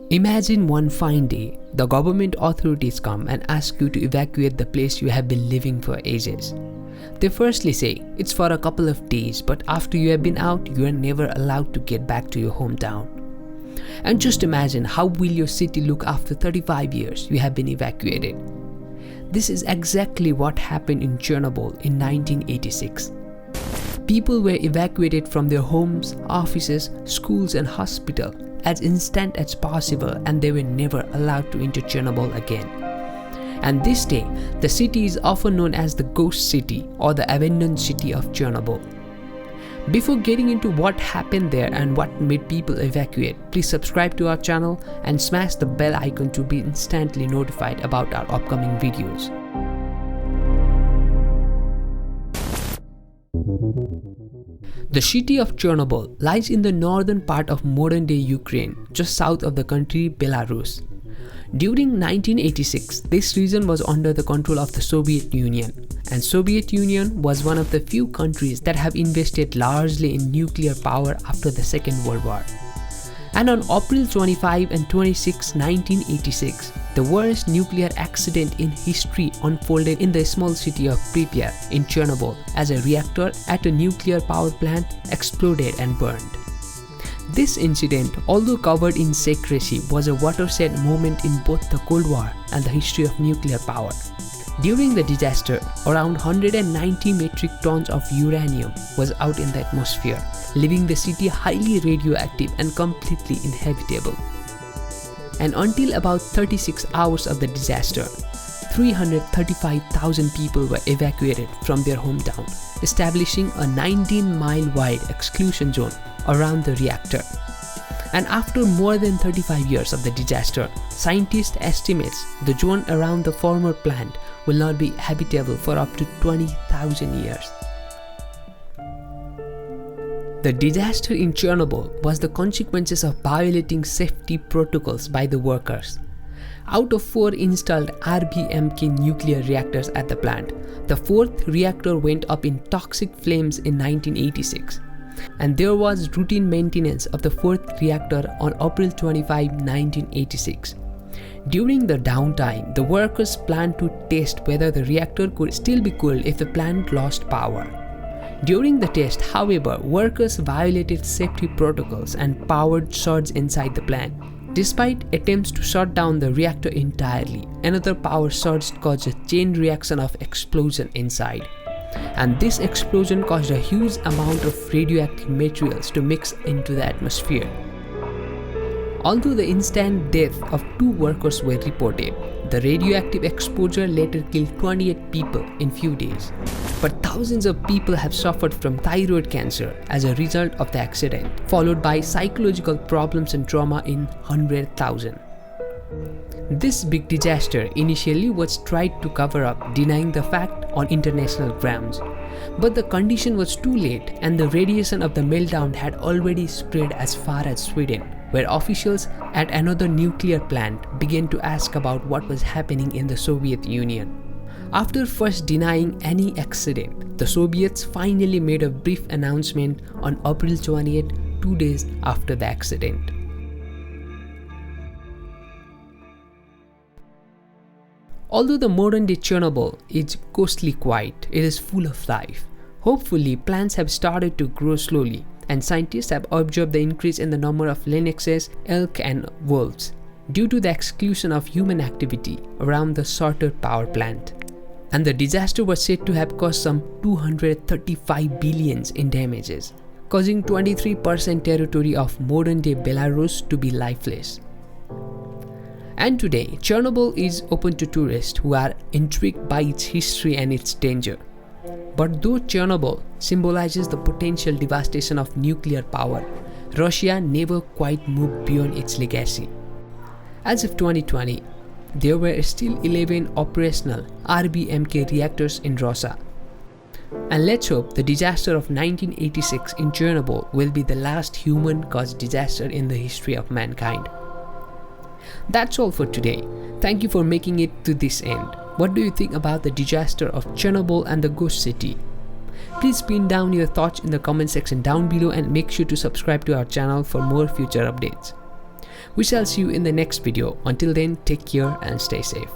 Imagine one fine day, the government authorities come and ask you to evacuate the place you have been living for ages. They firstly say it's for a couple of days, but after you have been out, you are never allowed to get back to your hometown. And just imagine, how will your city look after 35 years you have been evacuated? This is exactly what happened in Chernobyl in 1986. People were evacuated from their homes, offices, schools and hospitals as instant as possible, and they were never allowed to enter Chernobyl again. And this day, the city is often known as the Ghost City or the abandoned city of Chernobyl. Before getting into what happened there and what made people evacuate, please subscribe to our channel and smash the bell icon to be instantly notified about our upcoming videos. The city of Chernobyl lies in the northern part of modern-day Ukraine, just south of the country Belarus. During 1986, this region was under the control of the Soviet Union, and Soviet Union was one of the few countries that have invested largely in nuclear power after the Second World War. And on April 25 and 26, 1986, the worst nuclear accident in history unfolded in the small city of Pripyat in Chernobyl as a reactor at a nuclear power plant exploded and burned. This incident, although covered in secrecy, was a watershed moment in both the Cold War and the history of nuclear power. During the disaster, around 190 metric tons of uranium was out in the atmosphere, leaving the city highly radioactive and completely inhabitable. And until about 36 hours of the disaster, 335,000 people were evacuated from their hometown, establishing a 19-mile wide exclusion zone around the reactor. And after more than 35 years of the disaster, scientists estimate the zone around the former plant will not be habitable for up to 20,000 years. The disaster in Chernobyl was the consequences of violating safety protocols by the workers. Out of 4 installed RBMK nuclear reactors at the plant, the 4th reactor went up in toxic flames in 1986. And there was routine maintenance of the 4th reactor on April 25, 1986. During the downtime, the workers planned to test whether the reactor could still be cooled if the plant lost power. During the test, however, workers violated safety protocols and power surged inside the plant. Despite attempts to shut down the reactor entirely, another power surge caused a chain reaction of explosion inside. And this explosion caused a huge amount of radioactive materials to mix into the atmosphere. Although the instant death of 2 workers were reported, the radioactive exposure later killed 28 people in few days. But thousands of people have suffered from thyroid cancer as a result of the accident, followed by psychological problems and trauma in 100,000. This big disaster initially was tried to cover up, denying the fact on international grounds. But the condition was too late, and the radiation of the meltdown had already spread as far as Sweden, where officials at another nuclear plant began to ask about what was happening in the Soviet Union. After first denying any accident, the Soviets finally made a brief announcement on April 28, 2 days after the accident. Although the modern-day Chernobyl is ghostly quiet, it is full of life. Hopefully, plants have started to grow slowly, and scientists have observed the increase in the number of lynxes, elk and wolves due to the exclusion of human activity around the shattered power plant. And the disaster was said to have caused some 235 billion in damages, causing 23% territory of modern-day Belarus to be lifeless. And today, Chernobyl is open to tourists who are intrigued by its history and its danger. But though Chernobyl symbolizes the potential devastation of nuclear power, Russia never quite moved beyond its legacy. As of 2020, there were still 11 operational RBMK reactors in Russia. And let's hope the disaster of 1986 in Chernobyl will be the last human-caused disaster in the history of mankind. That's all for today. Thank you for making it to this end. What do you think about the disaster of Chernobyl and the Ghost City? Please pin down your thoughts in the comment section down below and make sure to subscribe to our channel for more future updates. We shall see you in the next video. Until then, take care and stay safe.